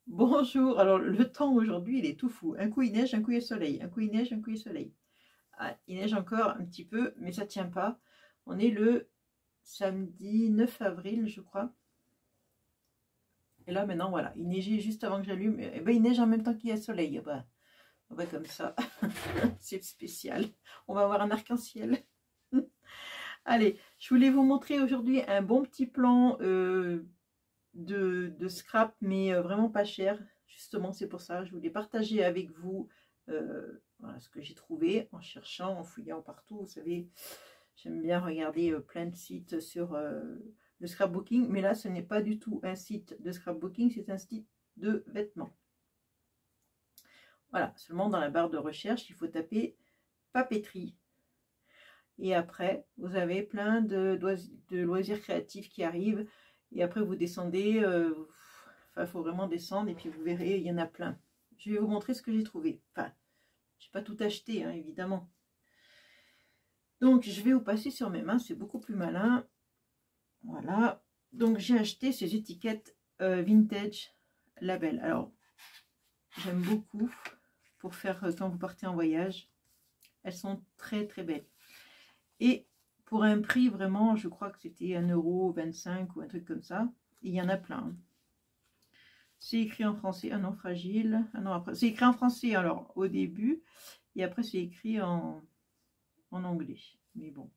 Bonjour, alors le temps aujourd'hui il est tout fou. Un coup il neige, un coup il y a soleil, un coup il neige, un coup il y a soleil. Ah, il neige encore un petit peu, mais ça tient pas. On est le samedi 9 avril, je crois. Et là maintenant voilà, il neigeait juste avant que j'allume. Et ben il neige en même temps qu'il y a soleil. Ah bah, comme ça, c'est spécial. On va avoir un arc-en-ciel. Allez, je voulais vous montrer aujourd'hui un bon petit plan de scrap, mais vraiment pas cher. Justement, c'est pour ça, je voulais partager avec vous voilà, ce que j'ai trouvé en cherchant, en fouillant partout. Vous savez, j'aime bien regarder plein de sites sur le scrapbooking, mais là, ce n'est pas du tout un site de scrapbooking, c'est un site de vêtements. Voilà, seulement dans la barre de recherche, il faut taper papeterie. Et après, vous avez plein de loisirs créatifs qui arrivent. Et après, vous descendez. Enfin, il faut vraiment descendre. Et puis, vous verrez, il y en a plein. Je vais vous montrer ce que j'ai trouvé. Enfin, je n'ai pas tout acheté, hein, évidemment. Donc, je vais vous passer sur mes mains. C'est beaucoup plus malin. Voilà. Donc, j'ai acheté ces étiquettes vintage label. Alors, j'aime beaucoup pour faire quand vous partez en voyage. Elles sont très, très belles. Et pour un prix vraiment, je crois que c'était 1,25 € ou un truc comme ça. Et il y en a plein. C'est écrit en français. Ah non, fragile. Ah non, après. C'est écrit en français alors au début. Et après c'est écrit en anglais. Mais bon, vous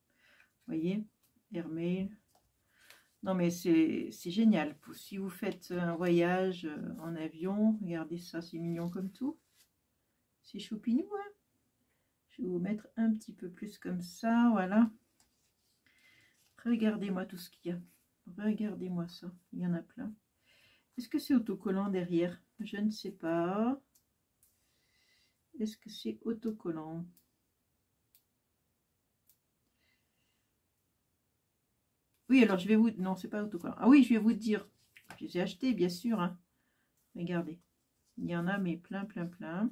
voyez, Airmail. Non mais c'est génial. Si vous faites un voyage en avion, regardez ça, c'est mignon comme tout. C'est choupinou, hein. Je vais vous mettre un petit peu plus comme ça, voilà. Regardez-moi tout ce qu'il y a. Regardez-moi ça, il y en a plein. Est-ce que c'est autocollant derrière? Je ne sais pas. Est-ce que c'est autocollant? Oui, alors je vais vous... Non, c'est pas autocollant. Ah oui, je vais vous dire. Je les ai achetés, bien sûr, hein. Regardez. Il y en a, mais plein, plein, plein.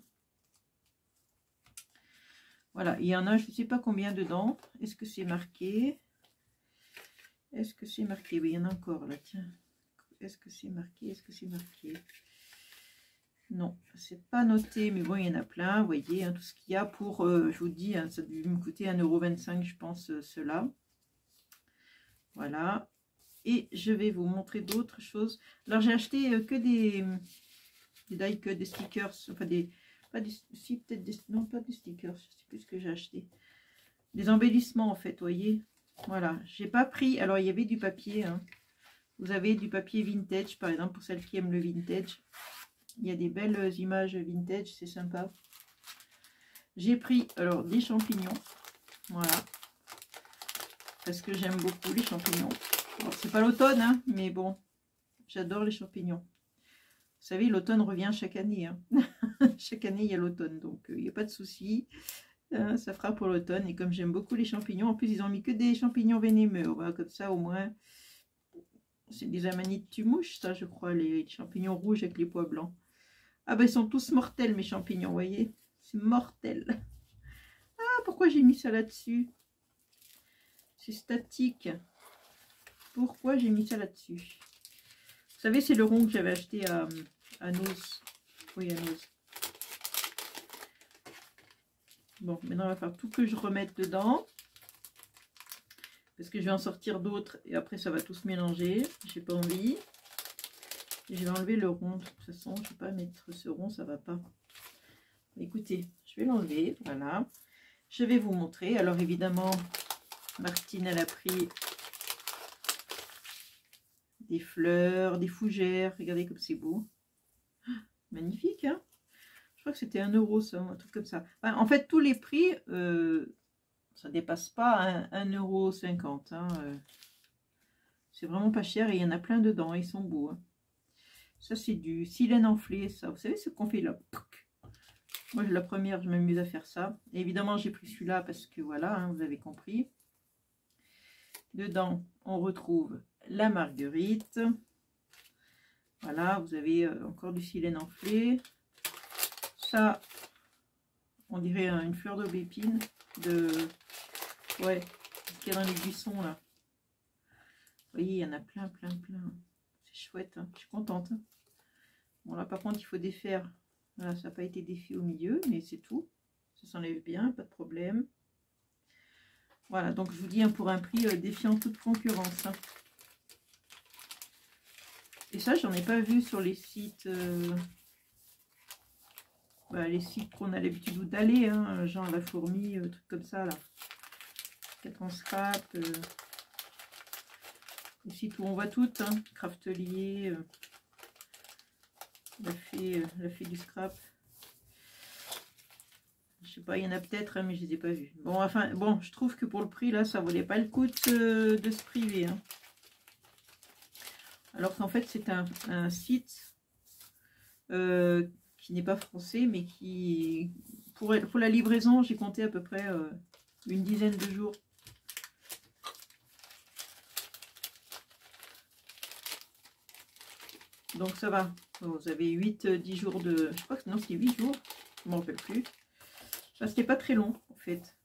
Voilà, il y en a, je ne sais pas combien dedans. Est-ce que c'est marqué? Est-ce que c'est marqué? Oui, il y en a encore, là, tiens. Est-ce que c'est marqué? Est-ce que c'est marqué? Non, c'est pas noté, mais bon, il y en a plein, vous voyez, hein, tout ce qu'il y a pour, je vous dis, hein, ça a dû me coûter 1,25 €, je pense, cela. Voilà. Et je vais vous montrer d'autres choses. Alors, j'ai acheté que des die-cut, des stickers, enfin des, pas des, si peut-être des, non, pas des stickers, je sais plus ce que j'ai acheté. Des embellissements, en fait, vous voyez. Voilà, j'ai pas pris, alors il y avait du papier, hein. Vous avez du papier vintage, par exemple, pour celles qui aiment le vintage. Il y a des belles images vintage, c'est sympa. J'ai pris alors des champignons, voilà, parce que j'aime beaucoup les champignons. C'est pas l'automne, hein, mais bon, j'adore les champignons. Vous savez, l'automne revient chaque année, hein. Chaque année, il y a l'automne, donc il n'y a pas de souci. Ça fera pour l'automne. Et comme j'aime beaucoup les champignons, en plus, ils ont mis que des champignons vénémeux. Voilà, comme ça, au moins, c'est des amanites tumouches, ça, je crois, les champignons rouges avec les pois blancs. Ah ben, ils sont tous mortels, mes champignons, vous voyez. C'est mortel. Ah, pourquoi j'ai mis ça là-dessus? C'est statique. Pourquoi j'ai mis ça là-dessus? Vous savez, c'est le rond que j'avais acheté à Noz. Oui, à Noz. Bon, maintenant, il va falloir tout que je remette dedans. Parce que je vais en sortir d'autres. Et après, ça va tout se mélanger. J'ai pas envie. Et je vais enlever le rond. De toute façon, je ne vais pas mettre ce rond, ça va pas. Écoutez, je vais l'enlever. Voilà. Je vais vous montrer. Alors, évidemment, Martine, elle a pris des fleurs, des fougères. Regardez comme c'est beau. Magnifique, hein? Je crois que c'était 1 €, ça, un truc comme ça. Enfin, en fait, tous les prix, ça dépasse pas 1,50 €. Hein, c'est vraiment pas cher et il y en a plein dedans. Ils sont beaux. Hein. Ça, c'est du silène enflé, ça. Vous savez ce qu'on fait là? Moi, la première, je m'amuse à faire ça. Et évidemment, j'ai pris celui-là parce que voilà, hein, vous avez compris. Dedans, on retrouve la marguerite. Voilà, vous avez encore du silène enflé. Ça, on dirait une fleur d'aubépine. Ouais, qu'il y a dans les buissons là. Vous voyez, il y en a plein, plein, plein. C'est chouette, hein. Je suis contente. Hein. Bon là par contre il faut défaire. Voilà, ça n'a pas été défait au milieu, mais c'est tout. Ça s'enlève bien, pas de problème. Voilà, donc je vous dis, hein, pour un prix défiant toute concurrence. Hein. Et ça, j'en ai pas vu sur les sites, bah, les sites qu'on a l'habitude d'aller, hein, genre La Fourmi, trucs comme ça, là. 4 en scrap, les sites où on voit tout, hein, Craftelier, la fée du scrap. Je sais pas, il y en a peut-être, hein, mais je les ai pas vus. Bon, enfin, bon, je trouve que pour le prix, là, ça valait pas le coup de se priver. Hein. Alors qu'en fait, c'est un site qui n'est pas français, mais qui, pour la livraison, j'ai compté à peu près une dizaine de jours. Donc ça va. Vous avez 8-10 jours de... Je crois que non, c'est 8 jours. Je ne m'en rappelle plus. Enfin, c'était pas très long, en fait.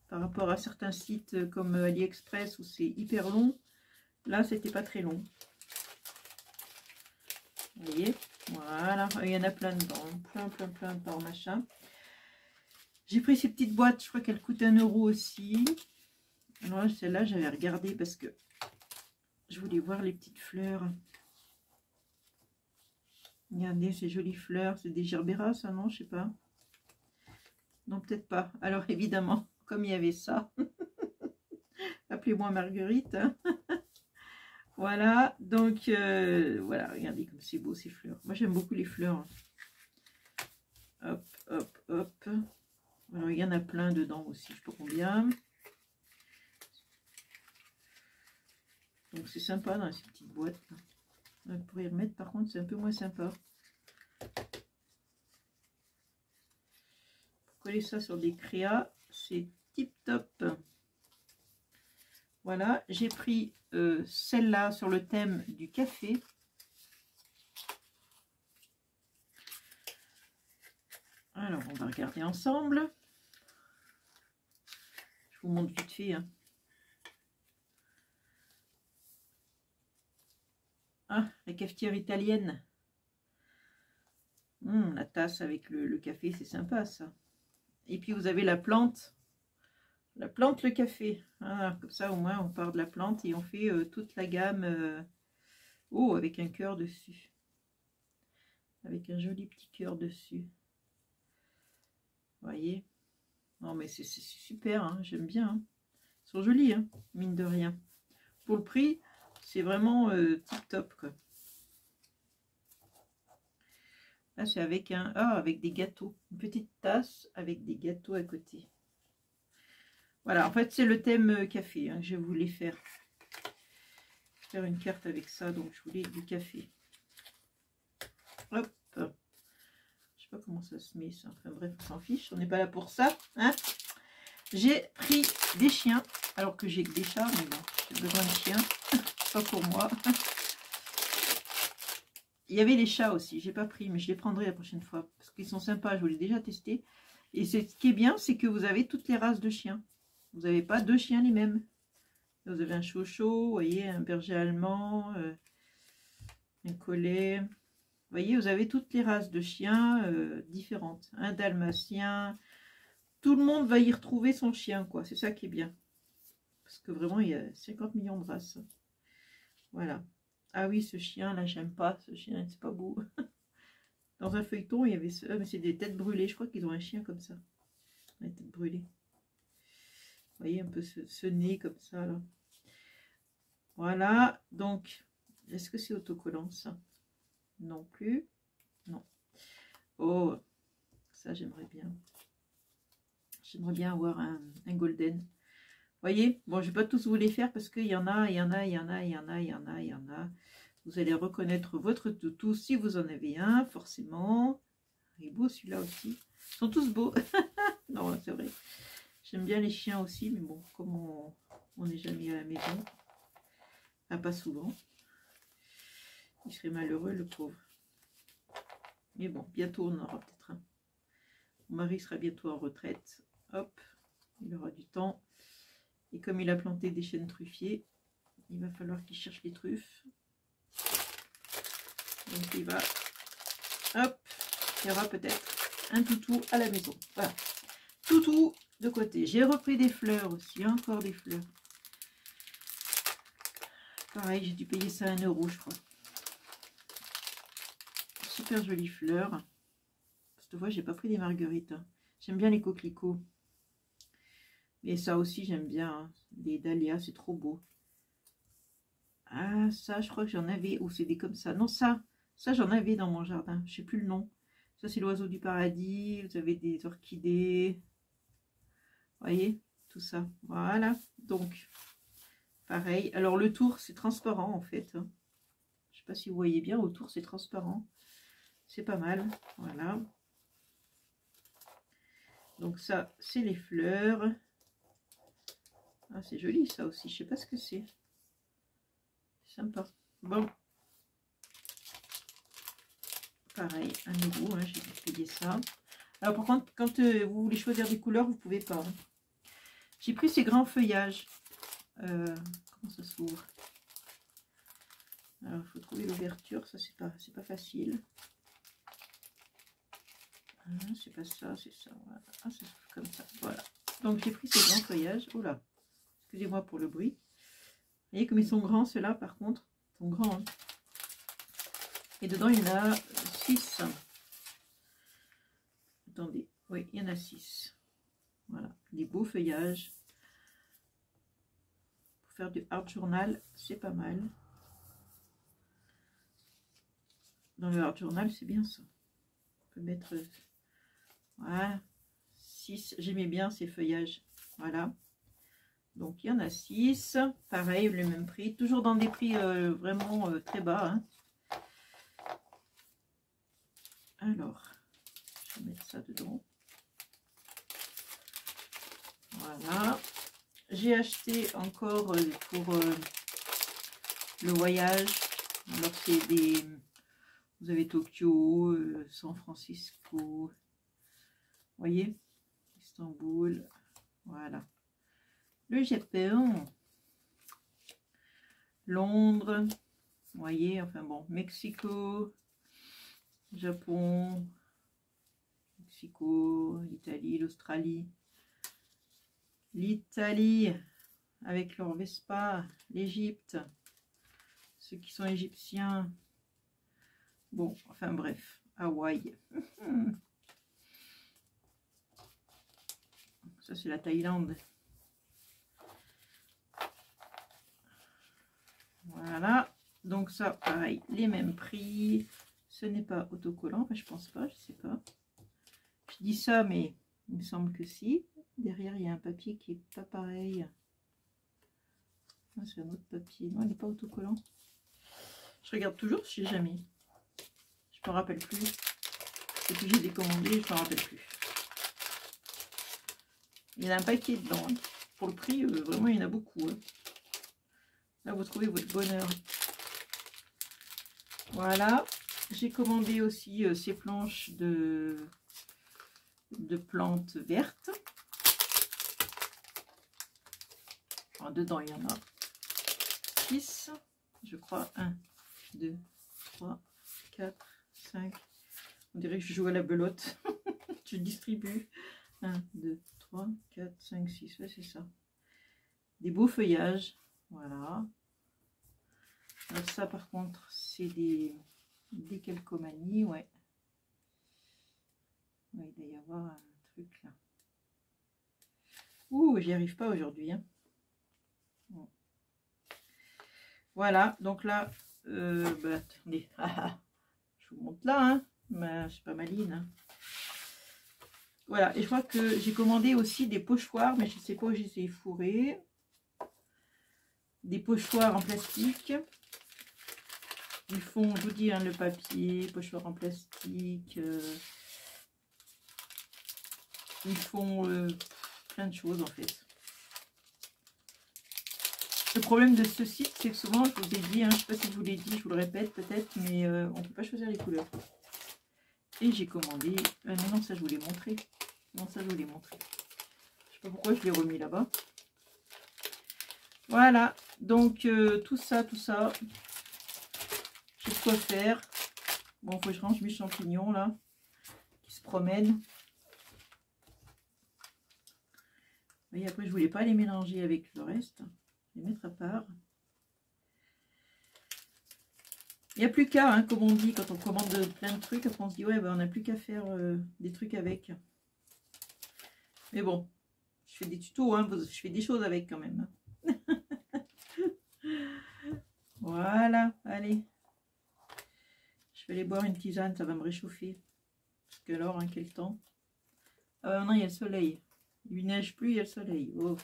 Par rapport à certains sites comme AliExpress où c'est hyper long. Là, c'était pas très long. Vous voyez? Voilà. Il y en a plein dedans. Plein par machin. J'ai pris ces petites boîtes. Je crois qu'elles coûtent 1 € aussi. Alors celle-là, j'avais regardé parce que je voulais voir les petites fleurs. Regardez ces jolies fleurs. C'est des gerberas, ça, non? Je sais pas. Non, peut-être pas. Alors, évidemment, comme il y avait ça, appelez-moi Marguerite. Voilà, donc, voilà, regardez comme c'est beau ces fleurs. Moi, j'aime beaucoup les fleurs. Hop, hop, hop. Alors, il y en a plein dedans aussi, je sais pas combien. Donc, c'est sympa dans ces petites boîtes. Pour y remettre, par contre, c'est un peu moins sympa. Coller ça sur des créas, c'est tip top. Voilà, j'ai pris celle-là sur le thème du café. Alors, on va regarder ensemble. Je vous montre vite fait. Hein. Ah, la cafetière italienne. La tasse avec le café, c'est sympa ça. Et puis vous avez la plante. La plante, le café. Ah, comme ça, au moins, on part de la plante et on fait toute la gamme. Oh, avec un cœur dessus. Avec un joli petit cœur dessus. Vous voyez? Non, mais c'est super, hein, j'aime bien. Hein. Ils sont jolis, hein, mine de rien. Pour le prix, c'est vraiment tip top, quoi. Là, c'est avec avec des gâteaux. Une petite tasse avec des gâteaux à côté. Voilà, en fait, c'est le thème café hein, que je voulais faire. Faire une carte avec ça, donc je voulais du café. Hop. Je sais pas comment ça se met, ça. Enfin bref, on s'en fiche, on n'est pas là pour ça. Hein. J'ai pris des chiens, alors que j'ai que des chats, mais bon, j'ai besoin de chiens. Pas pour moi. Il y avait les chats aussi, j'ai pas pris, mais je les prendrai la prochaine fois. Parce qu'ils sont sympas, je vous l'ai déjà testé. Et ce qui est bien, c'est que vous avez toutes les races de chiens. Vous n'avez pas deux chiens les mêmes. Vous avez un chocho, vous voyez, un berger allemand, un collet. Vous voyez, vous avez toutes les races de chiens différentes. Un dalmatien. Tout le monde va y retrouver son chien, quoi. C'est ça qui est bien. Parce que vraiment, il y a 50 millions de races. Voilà. Ah oui, ce chien, là, j'aime pas. Ce chien, c'est pas beau. Dans un feuilleton, il y avait mais c'est des têtes brûlées. Je crois qu'ils ont un chien comme ça. Les têtes brûlées. Vous voyez, un peu ce nez comme ça, là. Voilà. Donc, est-ce que c'est autocollant, ça? Non plus. Non. Oh, ça, j'aimerais bien. J'aimerais bien avoir un golden. Voyez, bon, je ne vais pas tous vous les faire parce qu'il y en a, il y en a. Vous allez reconnaître votre toutou si vous en avez un, forcément. Il est beau celui-là aussi. Ils sont tous beaux. Non, c'est vrai. J'aime bien les chiens aussi, mais bon, comme on n'est jamais à la maison, pas souvent, il serait malheureux, le pauvre. Mais bon, bientôt on en aura peut-être un. Mon mari sera bientôt en retraite. Hop, il aura du temps. Et comme il a planté des chênes truffiers, il va falloir qu'il cherche les truffes. Donc il va il y aura peut-être un toutou à la maison. Voilà, toutou de côté. J'ai repris des fleurs aussi, encore des fleurs. Pareil, j'ai dû payer ça 1 € je crois. Super jolies fleurs. Cette fois, j'ai pas pris des marguerites. Hein. J'aime bien les coquelicots. Et ça aussi, j'aime bien. Hein. Les dahlias, c'est trop beau. Ah, ça, je crois que j'en avais. Ou c'est des comme ça. Non, ça j'en avais dans mon jardin. Je sais plus le nom. Ça, c'est l'oiseau du paradis. Vous avez des orchidées. Vous voyez, tout ça. Voilà. Donc, pareil. Alors, le tour, c'est transparent, en fait. Hein. Je sais pas si vous voyez bien. Autour, c'est transparent. C'est pas mal. Voilà. Donc, ça, c'est les fleurs. Ah, c'est joli, ça aussi. Je sais pas ce que c'est. Sympa. Bon. Pareil, 1 €, hein, j'ai payé ça. Alors par contre, quand vous voulez choisir des couleurs, vous pouvez pas. Hein. J'ai pris ces grands feuillages. Comment ça s'ouvre? Alors, il faut trouver l'ouverture. Ça, c'est pas facile. C'est pas ça, c'est ça. Voilà. Ah, ça s'ouvre comme ça. Voilà. Donc j'ai pris ces grands feuillages. Oh là, excusez-moi pour le bruit. Vous voyez comme ils sont grands, ceux-là, par contre. Ils sont grands. Hein. Et dedans, il y en a 6. Attendez. Oui, il y en a 6. Voilà. Des beaux feuillages. Pour faire du art journal, c'est pas mal. Dans le art journal, c'est bien ça. On peut mettre... Voilà. 6. J'aimais bien ces feuillages. Voilà. Donc, il y en a 6. Pareil, le même prix. Toujours dans des prix vraiment très bas. Hein. Alors, je vais mettre ça dedans. Voilà. J'ai acheté encore pour le voyage. Alors, c'est des... Vous avez Tokyo, San Francisco. Vous voyez? Istanbul. Voilà. Le Japon. Londres. Vous voyez? Enfin bon, Mexico. Japon, Mexico, l'Italie, l'Australie, l'Italie avec leur Vespa, l'Égypte, ceux qui sont égyptiens, bon, enfin bref, Hawaï, ça c'est la Thaïlande, voilà, donc ça pareil, les mêmes prix. Ce n'est pas autocollant, enfin, je pense pas, je sais pas. Je dis ça, mais il me semble que si. Derrière, il y a un papier qui est pas pareil. Ah, c'est un autre papier. Non, il n'est pas autocollant. Je regarde toujours, je sais jamais. Je me rappelle plus. Depuis que j'ai décommandé, je me rappelle plus. Il y en a un paquet dedans. Hein. Pour le prix, vraiment, il y en a beaucoup. Hein. Là, vous trouvez votre bonheur. Voilà. J'ai commandé aussi ces planches de plantes vertes. Alors, dedans, il y en a 6, je crois. 1, 2, 3, 4, 5. On dirait que je joue à la belote. Je distribue. 1, 2, 3, 4, 5, 6. Ouais, c'est ça. Des beaux feuillages. Voilà. Alors ça, par contre, c'est des calcomanies, ouais. Ouais, il doit y avoir un truc là. Ouh, j'y arrive pas aujourd'hui. Hein. Bon. Voilà, donc là, bah, attendez, je vous montre là, hein. Mais c'est pas maline. Hein. Voilà, et je crois que j'ai commandé aussi des pochoirs, mais je sais pas où je les ai fourrés. Des pochoirs en plastique. Ils font, je vous dis, hein, le papier, pochoir en plastique. Ils font plein de choses en fait. Le problème de ce site, c'est que souvent, je vous ai dit, hein, je ne sais pas si je vous l'ai dit, je vous le répète peut-être, mais on ne peut pas choisir les couleurs. Et j'ai commandé... non, ça je vous l'ai montré. Non, ça je vous l'ai montré. Je ne sais pas pourquoi je l'ai remis là-bas. Voilà, donc tout ça, j'ai de quoi faire. Bon, il faut que je range mes champignons là. qui se promènent. Et après, je voulais pas les mélanger avec le reste. Je vais les mettre à part. Il n'y a plus qu'à, hein, comme on dit, quand on commande plein de trucs, après on se dit, ouais, ben, on n'a plus qu'à faire des trucs avec. Mais bon, je fais des tutos, hein, je fais des choses avec quand même. Voilà, allez. Je vais aller boire une tisane, ça va me réchauffer. Parce que alors, hein, quel temps. Ah non, il y a le soleil. Il neige plus, il y a le soleil. Oh.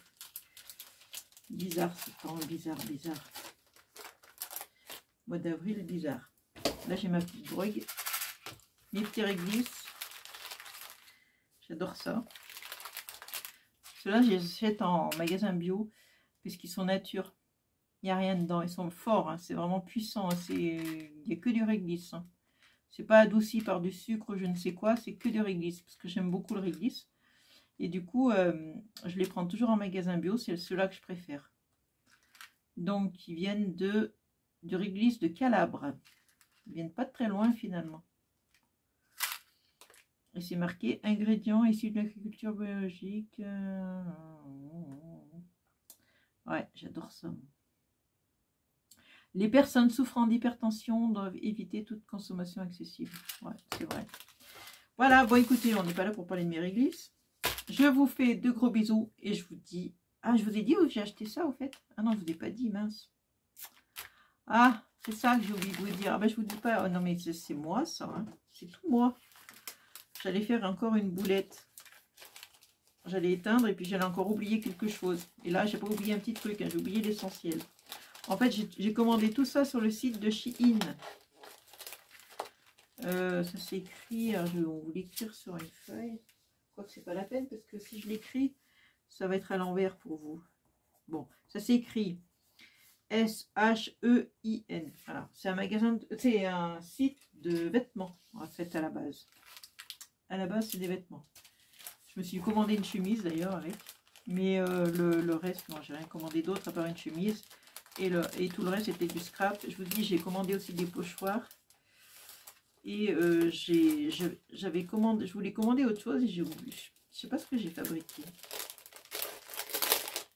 Bizarre ce temps, bizarre. Mois d'avril, bizarre. Là, j'ai ma petite drogue. Les petits réglisses. J'adore ça. Ceux-là, je les achète en magasin bio. Puisqu'ils sont nature. Il n'y a rien dedans. Ils sont forts. Hein. C'est vraiment puissant. Il n'y a que du réglisse. Hein. C'est pas adouci par du sucre ou je ne sais quoi. C'est que du réglisse. Parce que j'aime beaucoup le réglisse. Et du coup, je les prends toujours en magasin bio. C'est ceux-là que je préfère. Donc, ils viennent du réglisse de Calabre. Ils viennent pas de très loin finalement. Et c'est marqué ingrédients issus de l'agriculture biologique. Ouais, j'adore ça. Les personnes souffrant d'hypertension doivent éviter toute consommation excessive. Ouais, c'est vrai. Voilà, bon écoutez, on n'est pas là pour parler de mes réglisses. Je vous fais de gros bisous et je vous dis... Ah, je vous ai dit où j'ai acheté ça au fait? Ah non, je vous ai pas dit, mince. Ah, c'est ça que j'ai oublié de vous dire. Ah ben je vous dis pas... Oh, non mais c'est moi ça, hein. C'est tout moi. J'allais faire encore une boulette. J'allais éteindre et puis j'allais encore oublier quelque chose. Et là, j'ai pas oublié un petit truc, hein, j'ai oublié l'essentiel. En fait, j'ai commandé tout ça sur le site de Shein. Ça s'écrit, je vais vous l'écrire sur une feuille. Je crois que c'est pas la peine parce que si je l'écris, ça va être à l'envers pour vous. Bon, ça s'écrit S-H-E-I-N. Voilà, c'est un magasin, c'est un site de vêtements en fait à la base. À la base, c'est des vêtements. Je me suis commandé une chemise d'ailleurs avec. Mais le reste, non, j'ai rien commandé d'autre à part une chemise. Et tout le reste était du scrap. Je vous dis, j'ai commandé aussi des pochoirs. Et j'avais commandé, je voulais commander autre chose et j'ai oublié. Je sais pas ce que j'ai fabriqué.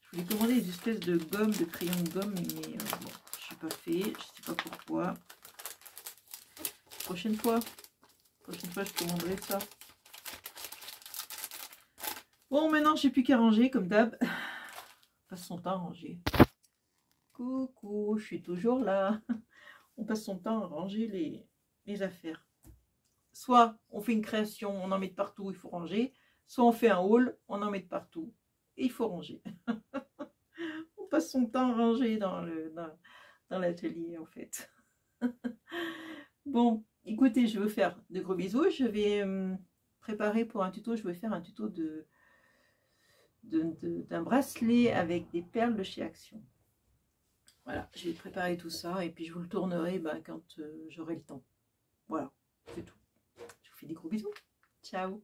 Je voulais commander des espèces de gomme, de crayons de gomme, mais bon, je n'ai pas fait. Je sais pas pourquoi. Prochaine fois, je commanderai ça. Bon, maintenant, j'ai plus qu'à ranger, comme d'hab. Passe son temps à ranger. Coucou, je suis toujours là. On passe son temps à ranger les affaires. Soit on fait une création, on en met de partout, il faut ranger. Soit on fait un haul, on en met de partout et il faut ranger. On passe son temps à ranger dans l'atelier en fait. Bon, écoutez, je vais vous faire de gros bisous. Je vais préparer pour un tuto. Je vais faire un tuto d'un bracelet avec des perles de chez Action. Voilà, je vais préparer tout ça et puis je vous le tournerai quand j'aurai le temps. Voilà, c'est tout. Je vous fais des gros bisous. Ciao.